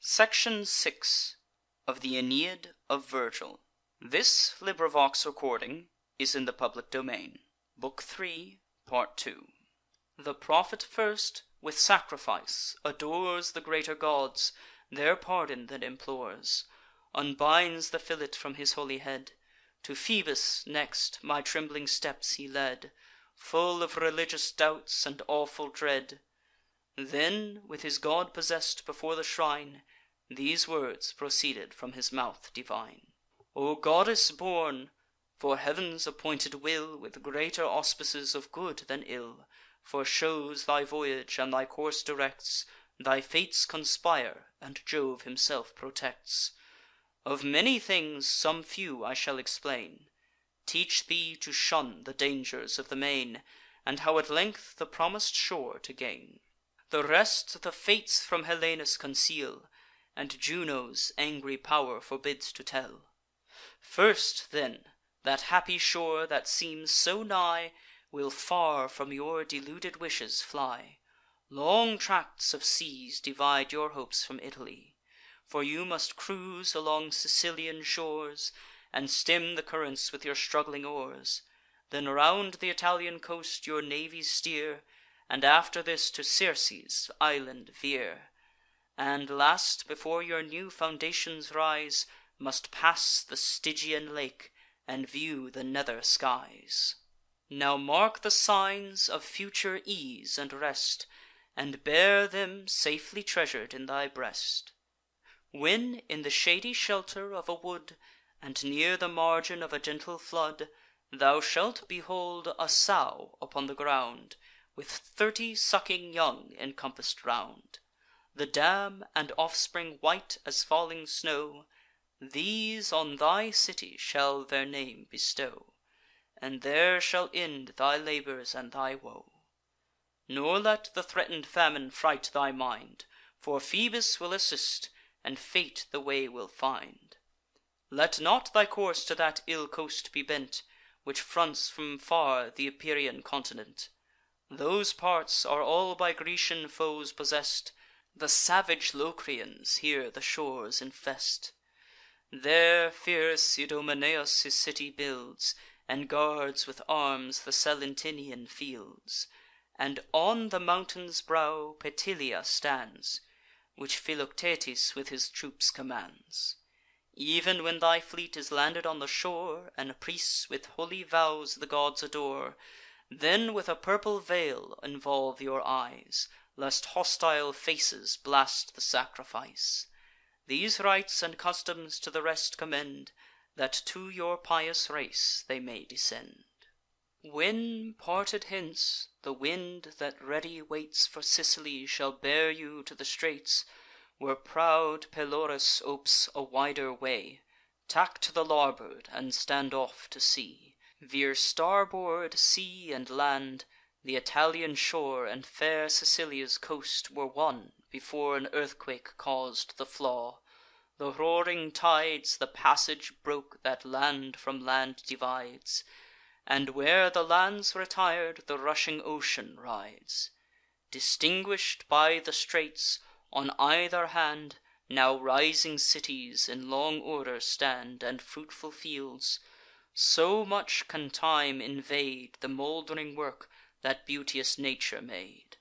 Section 6 of the Aeneid of Virgil. This recording is in the public domain. Book 3, Part 2. The prophet first, with sacrifice, adores the greater gods, their pardon then implores, unbinds the fillet from his holy head. To Phoebus next my trembling steps he led, full of religious doubts and awful dread. Then, with his god possess'd before the shrine, these words proceeded from his mouth divine: "O goddess born, for Heav'n's appointed will With greater auspices of good than ill Foreshows thy voyage, and thy course directs; Thy fates conspire, and Jove himself protects. Of many things some few I shall explain, Teach thee to shun the dangers of the main, And how at length the promis'd shore to gain. The rest the Fates from Helenus conceal, And Juno's angry pow'r forbids to tell. First, then, that happy shore that seems so nigh Will far from your deluded wishes fly. Long tracts of seas divide your hopes from Italy; For you must cruise along Sicilian shores, And stem the currents with your struggling oars. Then round th' Italian coast your navy steer, And after this to Circe's island veer; And, last, before your new foundations rise, Must pass the Stygian lake, and view the nether skies. Now mark the signs of future ease and rest, And bear them safely treasur'd in thy breast. When, in the shady shelter of a wood, And near the margin of a gentle flood, Thou shalt behold a sow upon the ground, With 30 sucking young encompass'd round; The dam and offspring white as falling snow, These on thy city shall their name bestow, And there shall end thy labours and thy woe. Nor let the threaten'd famine fright thy mind, For Phoebus will assist, and fate the way will find. Let not thy course to that ill coast be bent, Which fronts from far th' Epirian continent. Those parts are all by Grecian foes possess'd; The savage Locrians here the shores infest. There fierce Idomeneus his city builds, And guards with arms the Salentinian fields. And on the mountain's brow Petilia stands, Which Philoctetes with his troops commands. Even when thy fleet is landed on the shore, And priests with holy vows the gods adore, Then with a purple veil involve your eyes, Lest hostile faces blast the sacrifice. These rites and customs to the rest commend, That to your pious race they may descend. When, parted hence, the wind that ready waits For Sicily shall bear you to the straits, Where proud Pelorus opes a wider way, Tack to the larboard, and stand off to sea. Veer starboard; sea and land, th' Italian shore, And fair Sicilia's coast, were one, before An earthquake caus'd the flaw. The roaring tides The passage broke that land from land divides; And, where the land's retir'd, the rushing ocean rides. Distinguish'd by the straits, on either hand Now rising cities in long order stand, And fruitful fields. So much can time invade The mould'ring work that beauteous nature made.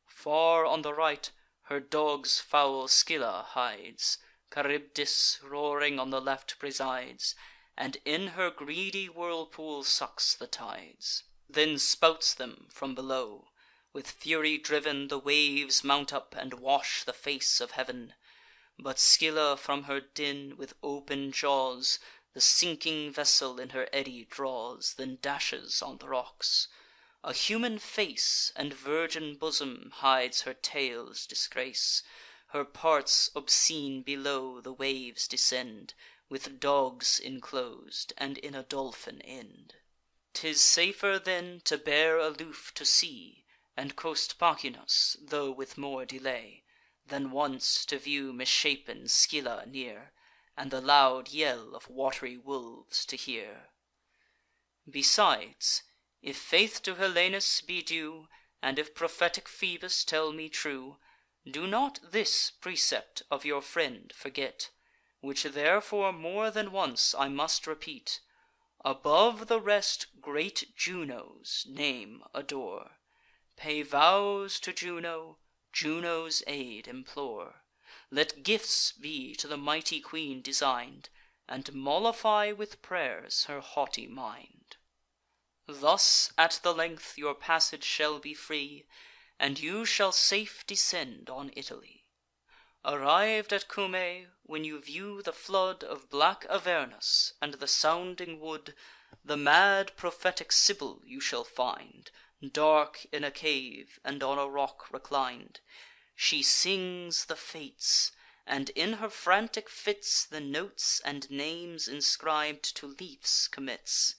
Far on the right, her dogs foul Scylla hides; Charybdis, roaring, on the left presides, And in her greedy whirlpool sucks the tides, Then spouts them from below. With fury driven, The waves mount up, and wash the face of heav'n. But Scylla from her den, with open jaws, The sinking vessel in her eddy draws, Then dashes on the rocks. A human face And virgin bosom hides her tale's disgrace. Her parts obscene below the waves descend, With dogs inclos'd, and in a dolphin end. 'Tis safer then to bear aloof to sea, And coast Pachynus, tho' with more delay, Than once to view misshapen Scylla near, And the loud yell of wat'ry wolves to hear. Besides, if faith to Helenus be due, And if prophetic Phoebus tell me true, Do not this precept of your friend forget, which therefore more than once I must repeat. Above the rest great Juno's name adore; Pay vows to Juno, Juno's aid implore. Let gifts be to the mighty queen design'd, And mollify with pray'rs her haughty mind. Thus at the length your passage shall be free, And you shall safe descend on Italy. Arriv'd at Cumae, when you view the flood Of black Avernus, and the sounding wood, The mad prophetic Sibyl you shall find, Dark in a cave, and on a rock reclin'd. She sings the fates, and in her frantic fits The notes and names inscrib'd to leafs commits.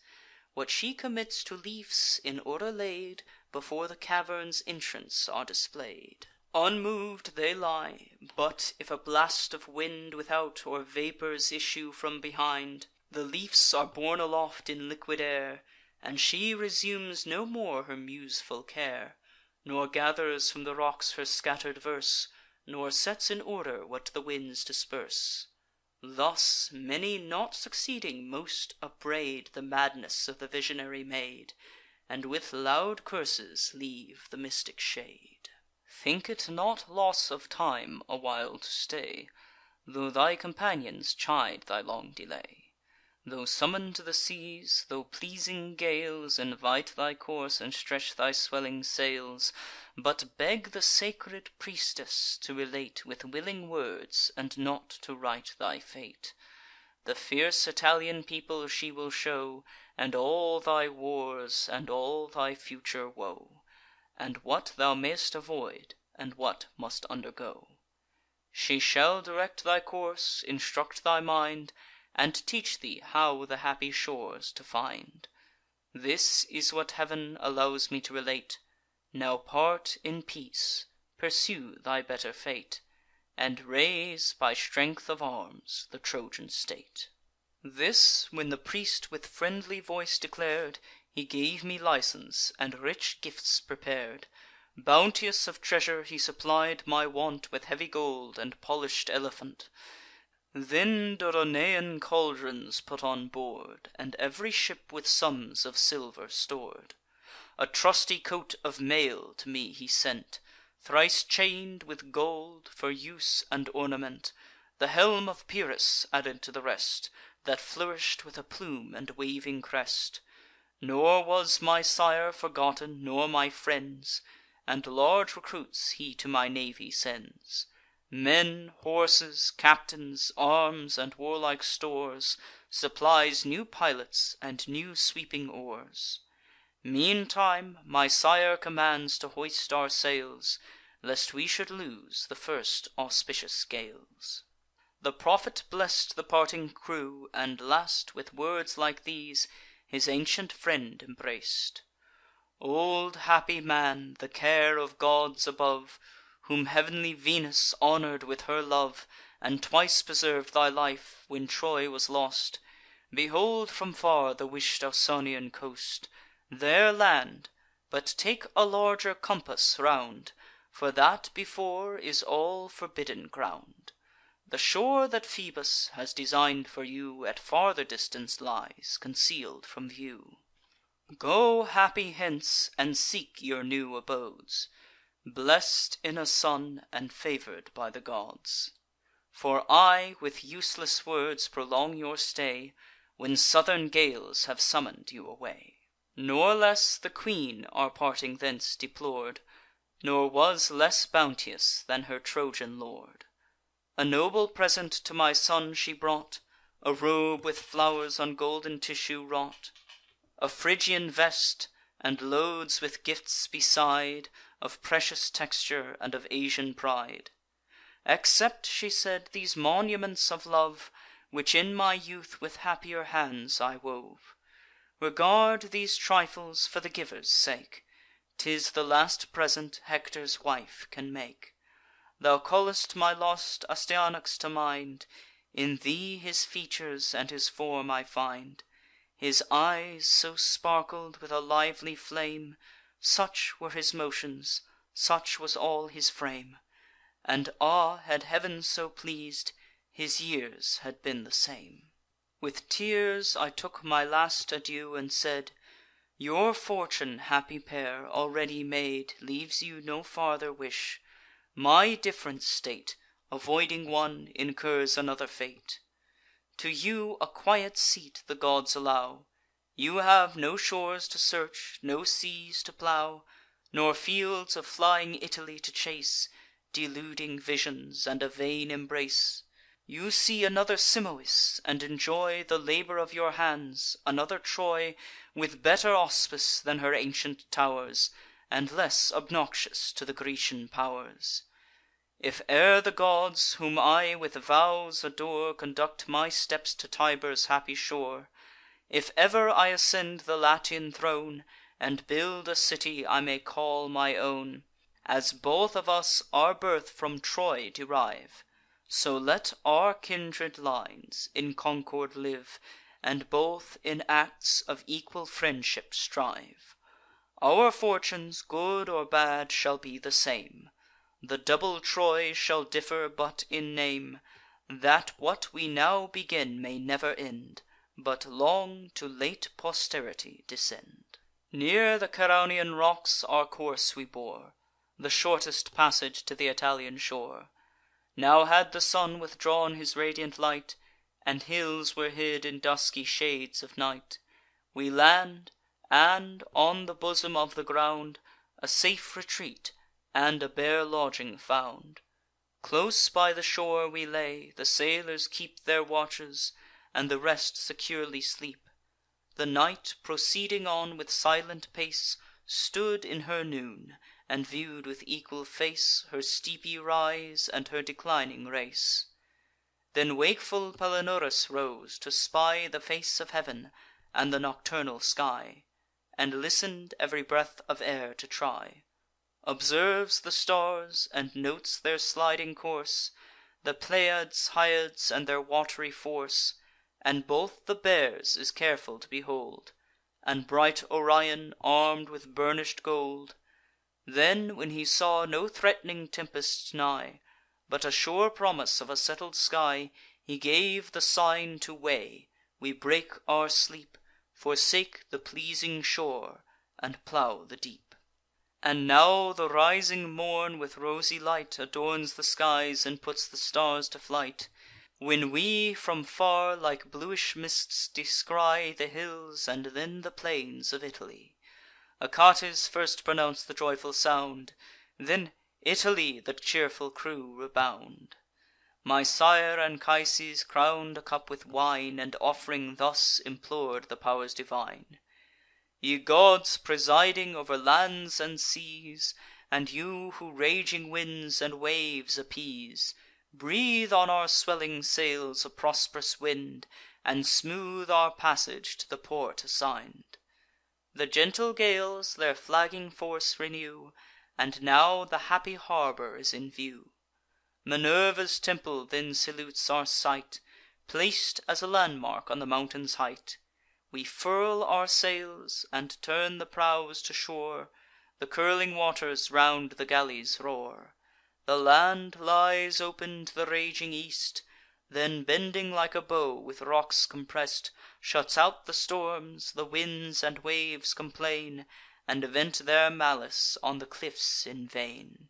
What she commits to leafs, in order laid, Before the cavern's entrance are display'd. Unmov'd they lie; but, if a blast of wind Without, or vapours issue from behind, The leafs are borne aloft in liquid air, And she resumes no more her museful care, Nor gathers from the rocks her scatter'd verse, Nor sets in order what the winds disperse. Thus, many not succeeding, most upbraid The madness of the visionary maid, And with loud curses leave the mystic shade. Think it not loss of time a while to stay, Tho' thy companions chide thy long delay; Tho' summon'd the seas, tho' pleasing gales Invite thy course, and stretch thy swelling sails. But beg the sacred priestess to relate With willing words, and not to write thy fate. The fierce Italian people she will show, And all thy wars, and all thy future woe, And what thou mayst avoid, and what must undergo. She shall direct thy course, instruct thy mind, And teach thee how the happy shores to find. This is what Heav'n allows me to relate. Now part in peace, pursue thy better fate, And raise, by strength of arms, the Trojan state. This when the priest with friendly voice declar'd, He gave me licence, and rich gifts prepar'd. Bounteous of treasure, he supplied my want With heavy gold and polish'd elephant. Then Doronaean caldrons put on board, And ev'ry ship with sums of silver stor'd. A trusty coat of mail to me he sent, Thrice chain'd with gold, for use and ornament. The helm of Pyrrhus added to the rest, That flourish'd with a plume and waving crest. Nor was my sire forgotten, nor my friends; And large recruits he to my navy sends. Men, horses, captains, arms, and warlike stores, Supplies new pilots, and new sweeping oars. Meantime my sire commands to hoist our sails, Lest we should lose the first auspicious gales. The prophet bless'd the parting crew, and last, with words like these, his ancient friend embrac'd: "Old happy man, the care of gods above, Whom heav'nly Venus honour'd with her love, And twice preserv'd thy life, when Troy was lost, Behold from far the wish'd Ausonian coast. There land; but take a larger compass round, For that before is all forbidden ground. The shore that Phoebus has design'd for you At farther distance lies, conceal'd from view. Go happy hence, and seek your new abodes, Blest in a son, and favour'd by the gods. For I, with useless words, prolong your stay, When southern gales have summon'd you away." Nor less the queen our parting thence deplor'd, Nor was less bounteous than her Trojan lord. A noble present to my son she brought, A robe with flowers on golden tissue wrought, A Phrygian vest, and loads with gifts beside, Of precious texture, and of Asian pride. "Accept," she said, "these monuments of love, Which in my youth with happier hands I wove. Regard these trifles for the giver's sake; 'Tis the last present Hector's wife can make. Thou call'st my lost Astyanax to mind; In thee his features and his form I find. His eyes so sparkled with a lively flame, Such were his motions, such was all his frame. And had heav'n so pleas'd, his years had been the same. With tears I took my last adieu, and said: "Your fortune, happy pair, already made, Leaves you no farther wish. My diff'rent state, Avoiding one, incurs another fate. To you a quiet seat the gods allow: You have no shores to search, no seas to plow, Nor fields of flying Italy to chase, Deluding visions, and a vain embrace. You see another Simois, and enjoy The labour of your hands; another Troy, With better auspice than her ancient tow'rs, And less obnoxious to the Grecian pow'rs. If e'er the gods, whom I with vows adore, Conduct my steps to Tiber's happy shore; If ever I ascend the Latian throne, And build a city I may call my own, As both of us our birth from Troy derive, So let our kindred lines in concord live, And both in acts of equal friendship strive. Our fortunes, good or bad, shall be the same; The double Troy shall differ but in name, That what we now begin may never end, But long to late posterity descend." Near the Ceraunian rocks our course we bore, The shortest passage to th' Italian shore. Now had the sun withdrawn his radiant light, And hills were hid in dusky shades of night. We land, and, on the bosom of the ground, A safe retreat and a bare lodging found. Close by the shore we lay; the sailors keep Their watches, and the rest securely sleep. The night, proceeding on with silent pace, Stood in her noon, and view'd with equal face Her steepy rise, and her declining race. Then wakeful Palinurus rose, to spy The face of heav'n, and the nocturnal sky, And listen'd ev'ry breath of air to try; Observes the stars, and notes their sliding course, The Pleiads, Hyads, and their wat'ry force; And both the Bears is careful to behold, And bright Orion, arm'd with burnish'd gold. Then, when he saw no threat'ning tempest nigh, But a sure promise of a settled sky, He gave the sign to weigh: we break our sleep, Forsake the pleasing shore, and plow the deep. And now the rising morn with rosy light Adorns the skies, and puts the stars to flight; When we from far, like bluish mists, descry The hills, and then the plains of Italy. Achates first pronounc'd the joyful sound; Then "Italy!" the cheerful crew rebound. My sire, Anchises, crown'd a cup with wine, And, off'ring, thus implor'd the pow'rs divine: "Ye gods, presiding over lands and seas, And you who raging winds and waves appease, Breathe on our swelling sails a prosp'rous wind, And smooth our passage to the port assign'd." The gentle gales their flagging force renew, And now the happy harbour is in view. Minerva's temple then salutes our sight, Plac'd as a landmark on the mountain's height. We furl our sails, and turn the prows to shore; The curling waters round the galleys roar. The land lies open to the raging east; Then, bending like a bow, with rocks compress'd, Shuts out the storms; the winds and waves complain, And vent their malice on the cliffs in vain.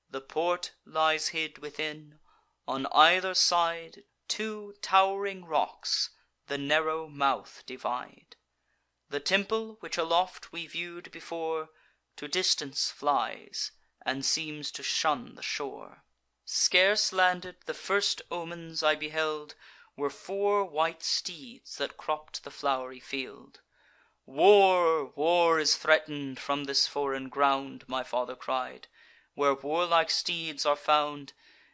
The port lies hid within; on either side Two tow'ring rocks the narrow mouth divide. The temple, which aloft we view'd before, To distance flies, and seems to shun the shore. Scarce landed, the first omens I beheld Were 4 white steeds that cropp'd the flow'ry field. "War, war is threaten'd from this foreign ground," My father cried, "where warlike steeds are found.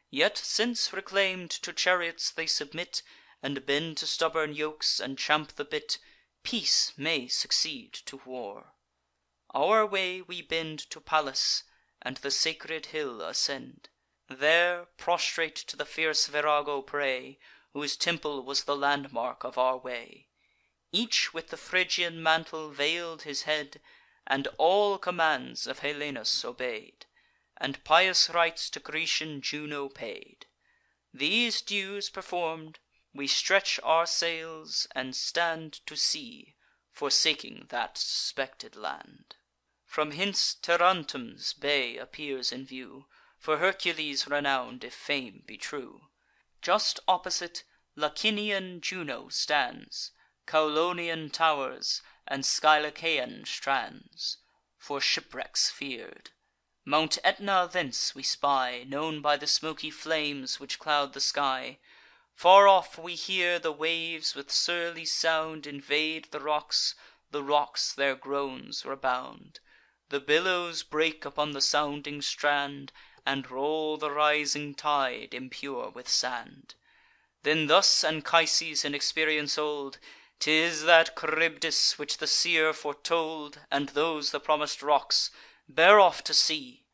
Yet, since reclaim'd, to chariots they submit, And bend to stubborn yokes, and champ the bit, Peace may succeed to war. Our way we bend To Pallas, and the sacred hill ascend. There, prostrate to the fierce Virago pray, Whose temple was the landmark of our way. Each with the Phrygian mantle veil'd his head, And all commands of Helenus obey'd. and pious rites to Grecian Juno paid. These dues perform'd, we stretch our sails, and stand to sea, forsaking that suspected land. From hence Tarentum's bay appears in view, for Hercules renown'd, if fame be true. Just opposite, Lacinian Juno stands, Caulonian towers, and Scylacaean strands, for shipwrecks fear'd. Mount Aetna thence we spy, known by the smoky flames which cloud the sky. Far off we hear the waves with surly sound invade the rocks their groans rebound. The billows break upon the sounding strand, and roll the rising tide, impure with sand. Then thus Anchises in experience old: "'Tis that Charybdis which the seer foretold, And those the promis'd rocks. Bear off to sea."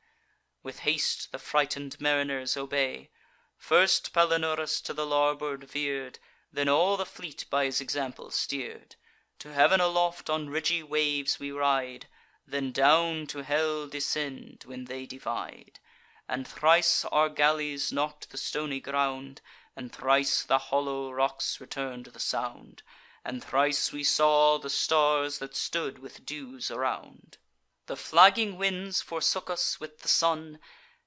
With haste the frighten'd mariners obey. First Palinurus to the larboard veer'd, Then all the fleet by his example steer'd. To heav'n aloft on ridgy waves we ride, Then down to hell descend, when they divide. And thrice our galleys knock'd the stony ground, And thrice the hollow rocks return'd the sound, And thrice we saw the stars that stood with dews around. The flagging winds forsook us with the sun,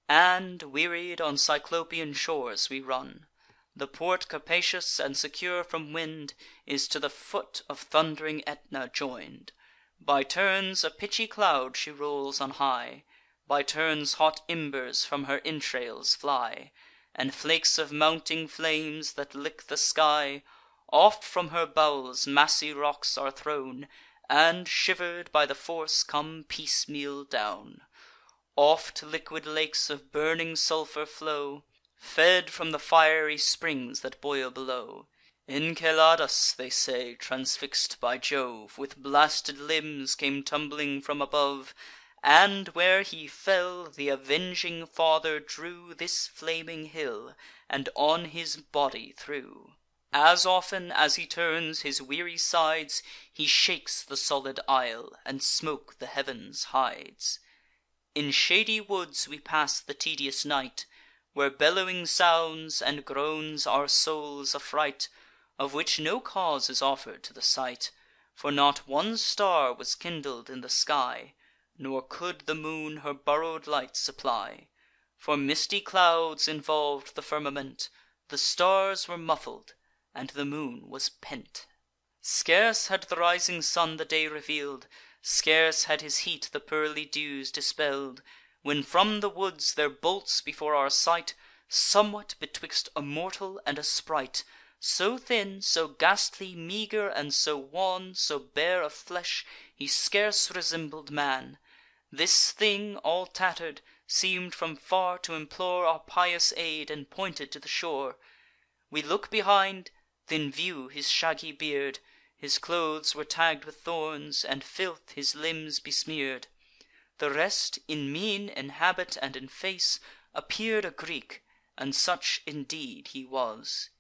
And, wearied, on Cyclopian shores we run. The port, capacious and secure from wind, Is to the foot of thund'ring Aetna join'd. By turns a pitchy cloud she rolls on high, By turns hot embers from her entrails fly, And flakes of mounting flames, that lick the sky. Oft from her bowels massy rocks are thrown, And, shiver'd by the force, come piecemeal down. Oft liquid lakes of burning sulphur flow, Fed from the fiery springs that boil below. Enceladus, they say, transfix'd by Jove, With blasted limbs came tumbling from above; And, where he fell, th' avenging father drew This flaming hill, and on his body threw. As often as he turns his weary sides, He shakes the solid isle, and smoke the heavens hides. In shady woods we pass the tedious night, Where bellowing sounds and groans our souls affright, Of which no cause is offer'd to the sight; For not one star was kindled in the sky, Nor could the moon her borrow'd light supply. For misty clouds involv'd the firmament, The stars were muffled, and the moon was pent. Scarce had the rising sun the day reveal'd, Scarce had his heat the pearly dews dispell'd, When from the woods there bolts before our sight, Somewhat betwixt a mortal and a sprite; So thin, so ghastly, meager, and so wan, So bare of flesh, he scarce resembled man. This thing, all tatter'd, seem'd from far to implore Our pious aid, and pointed to the shore. We look behind, then view his shaggy beard; His clothes were tagg'd with thorns, and filth his limbs besmear'd. The rest, in mien, in habit, and in face, Appear'd a Greek, and such indeed he was.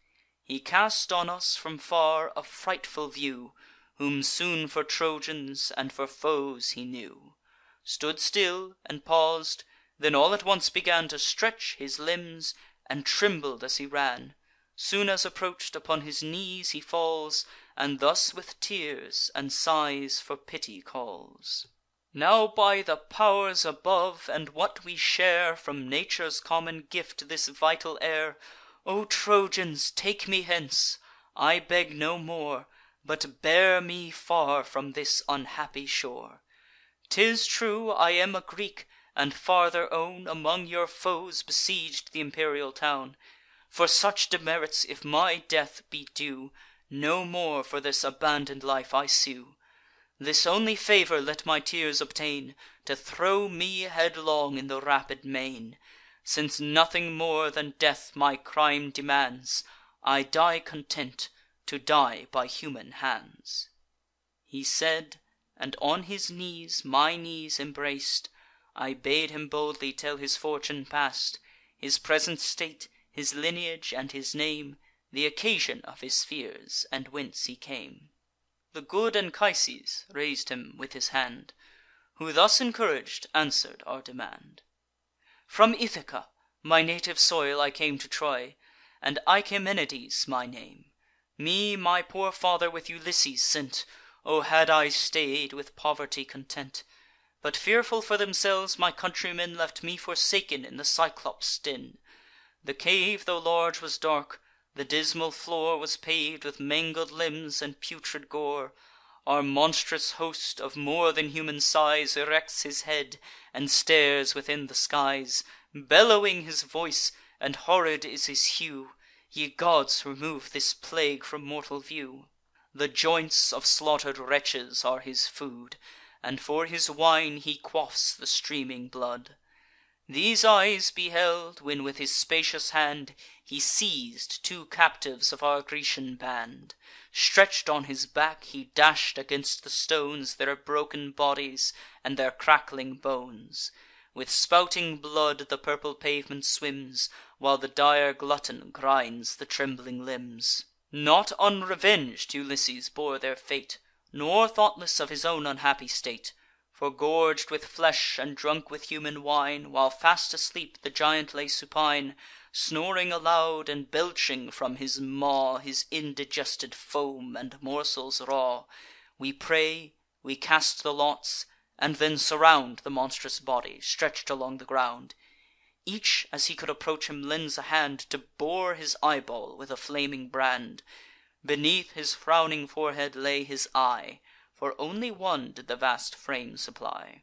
He cast on us from far a frightful view, Whom soon for Trojans and for foes he knew. Stood still, and paus'd, then all at once began To stretch his limbs, and trembled as he ran. Soon as approach'd, upon his knees he falls, And thus with tears and sighs for pity calls: "Now, by the pow'rs above, and what we share From nature's common gift, this vital air, O Trojans, take me hence! I beg no more, But bear me far from this unhappy shore. 'Tis true, I am a Greek, and farther own Among your foes besieg'd th' imperial town. For such demerits, if my death be due, No more for this abandon'd life I sue. This only favour let my tears obtain, To throw me headlong in the rapid main. Since nothing more than death my crime demands, I die content, to die by human hands." He said, and on his knees my knees embrac'd. I bade him boldly tell his fortune past, His present state, his lineage, and his name, Th' occasion of his fears, and whence he came. The good Anchises rais'd him with his hand, Who, thus encourag'd, answer'd our demand. From Ithaca, my native soil, I came to Troy, and Achaemenides my name. Me my poor father with Ulysses sent. O had I stay'd, with poverty content! But, fearful for themselves, my countrymen left me forsaken in the Cyclops' den. The cave, tho' large, was dark; the dismal floor was pav'd with mangled limbs and putrid gore. Our monstrous host, of more than human size, erects his head, and stares within the skies, Bellowing his voice, and horrid is his hue. Ye gods, remove this plague from mortal view! The joints of slaughter'd wretches are his food, and for his wine he quaffs the streaming blood. These eyes beheld, when with his spacious hand he seiz'd 2 captives of our Grecian band. Stretch'd on his back, he dash'd against the stones their broken bodies and their crackling bones. With spouting blood the purple pavement swims, while the dire glutton grinds the trembling limbs. Not unreveng'd Ulysses bore their fate, nor thoughtless of his own unhappy state. For, gorg'd with flesh, and drunk with human wine, while fast asleep the giant lay supine, Snoring aloud, and belching from his maw his indigested foam and morsels raw, we pray, we cast the lots, and then surround the monstrous body, stretch'd along the ground. Each, as he could approach him, lends a hand to bore his eyeball with a flaming brand. Beneath his frowning forehead lay his eye, for only one did the vast frame supply.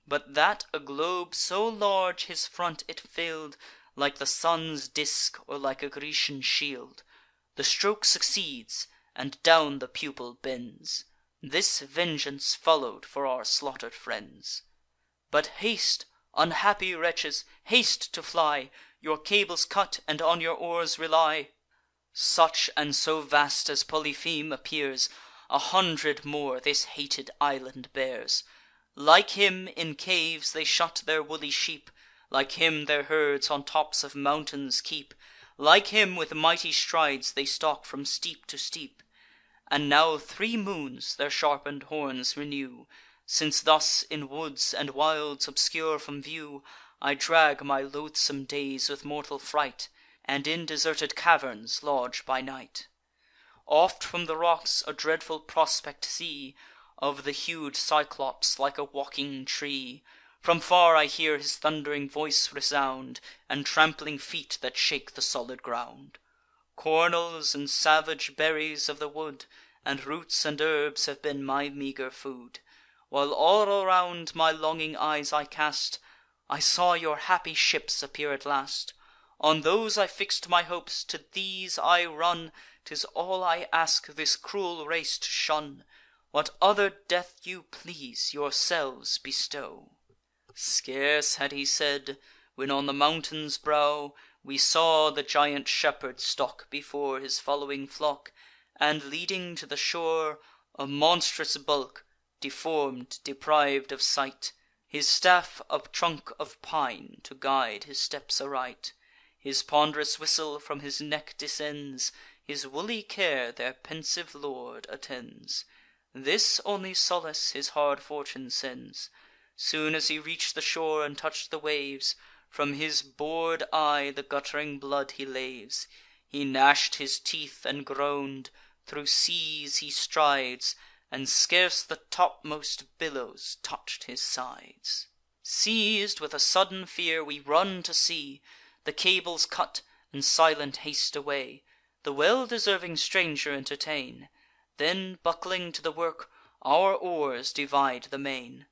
But that a globe so large his front it fill'd, like the sun's disk, or like a Grecian shield. The stroke succeeds, and down the pupil bends. This vengeance follow'd for our slaughter'd friends. But haste, unhappy wretches, haste to fly! Your cables cut, and on your oars rely. Such, and so vast as Polypheme appears, 100 more this hated island bears. Like him, in caves they shut their woolly sheep; like him, their herds on tops of mountains keep; like him, with mighty strides they stalk from steep to steep. And now 3 moons their sharpen'd horns renew, since thus, in woods and wilds obscure from view, I drag my loathsome days with mortal fright, and in deserted caverns lodge by night. Oft from the rocks a dreadful prospect see, Of the huge Cyclops, like a walking tree. From far I hear his thund'ring voice resound, And trampling feet that shake the solid ground. Cornels and savage berries of the wood, And roots and herbs have been my meager food. While all around my longing eyes I cast, I saw your happy ships appear at last. On those I fix'd my hopes, to these I run. 'Tis all I ask, this cruel race to shun. What other death you please, yourselves bestow. Scarce had he said, when on the mountain's brow We saw the giant shepherd stalk before His following flock, and, leading to the shore, A monstrous bulk, deform'd, depriv'd of sight, His staff a trunk of pine, to guide his steps aright. His pond'rous whistle from his neck descends; His woolly care their pensive lord attends. This only solace his hard fortune sends. Soon as he reach'd the shore, and touch'd the waves, From his bor'd eye the gutt'ring blood he laves. He gnash'd his teeth, and groan'd; thro' seas he strides, And scarce the topmost billows touch'd his sides. Seiz'd with a sudden fear, we run to sea, The cables cut, and silent haste away, The well-deserving stranger entertain. Then, buckling to the work, our oars divide the main.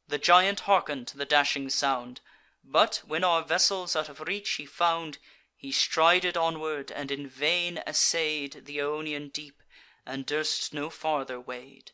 The giant hearken'd to the dashing sound; But, when our vessels out of reach he found, He strided onward, and in vain essay'd Th' Ionian deep, and durst no farther wade.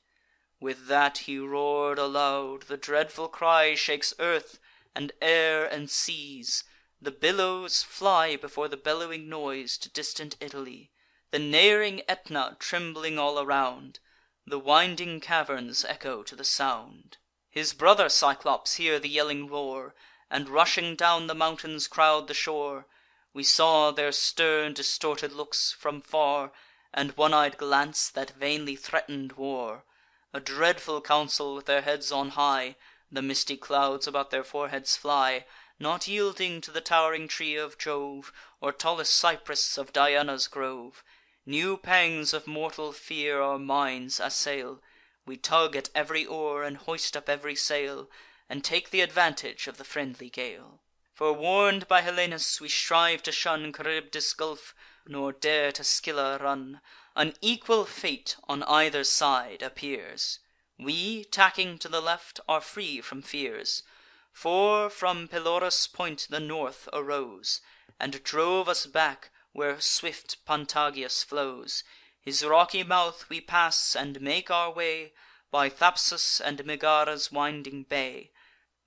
With that he roar'd aloud; the dreadful cry Shakes earth, and air, and seas. The billows fly before the bellowing noise to distant Italy, The neighing Aetna trembling all around; The winding caverns echo to the sound. His brother Cyclops hear the yelling roar, And, rushing down the mountains, crowd the shore. We saw their stern distorted looks from far, And one-eyed glance, that vainly threaten'd war. A dreadful council, with their heads on high; The misty clouds about their foreheads fly. not yielding to the tow'ring tree of Jove, or tallest cypress of Diana's grove. New pangs of mortal fear our minds assail; we tug at every oar, and hoist up every sail, and take th' advantage of the friendly gale. Forewarn'd by Helenus, we strive to shun Charybdis' gulf, nor dare to Scylla run. An equal fate on either side appears. We, tacking to the left, are free from fears; for from Pelorus' point the North arose, and drove us back where swift Pantagias flows. His rocky mouth we pass, and make our way By Thapsus and Megara's winding bay.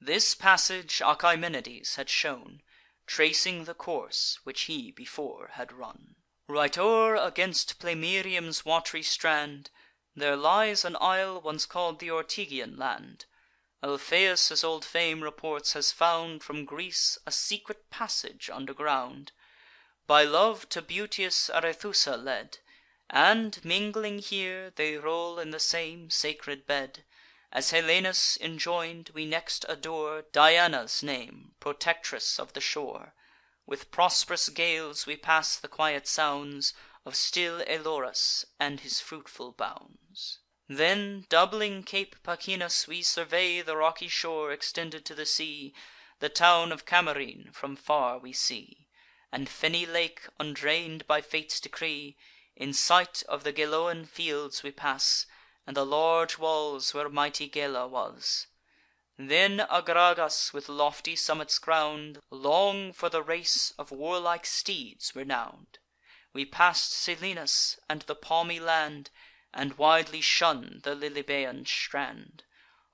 This passage Achaemenides had shown, tracing the course which he before had run. Right o'er against Plemmyrium's wat'ry strand, there lies an isle once call'd th' Ortygian land. Alpheus, as old fame reports, has found From Greece a secret passage under ground, by love to beauteous Arethusa led; and, mingling here, they roll in the same sacred bed. As Helenus enjoin'd, we next adore Diana's name, protectress of the shore. With prosp'rous gales we pass the quiet sounds Of still Elorus, and his fruitful bounds. Then, doubling Cape Pachynus, we survey The rocky shore extended to the sea. The town of Camarine from far we see, And fenny lake, undrain'd by fate's decree. In sight of the Geloan fields we pass, And the large walls where mighty Gela was. Then Agragas, with lofty summits crown'd, Long for the race of warlike steeds renown'd. We pass'd Selinus and the palmy land, And widely shun the Lilybaean strand,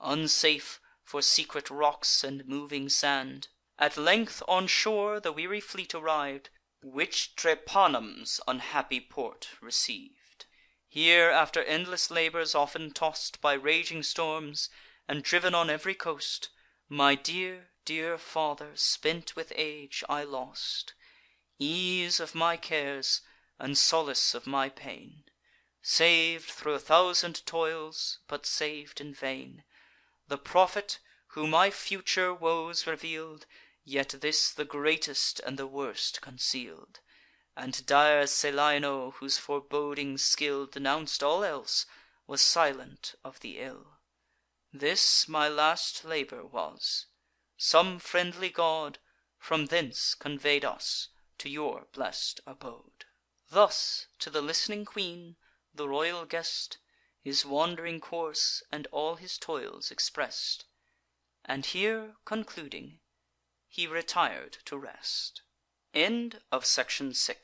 Unsafe for secret rocks and moving sand. At length on shore the weary fleet arriv'd, Which Drepanum's unhappy port receiv'd. Here, after endless labours, often toss'd By raging storms, and driven on ev'ry coast, My dear, dear father, spent with age, I lost; Ease of my cares, and solace of my pain; Sav'd thro' 1,000 toils, but sav'd in vain. The prophet, who my future woes reveal'd, Yet this the greatest and the worst conceal'd; And dire Celaeno, whose foreboding skill Denounc'd all else, was silent of the ill. This my last labour was: some friendly god From thence convey'd us to your blest abode. Thus to the list'ning queen, the royal guest, His wand'ring course and all his toils express'd; And here concluding, he retir'd to rest. Section 7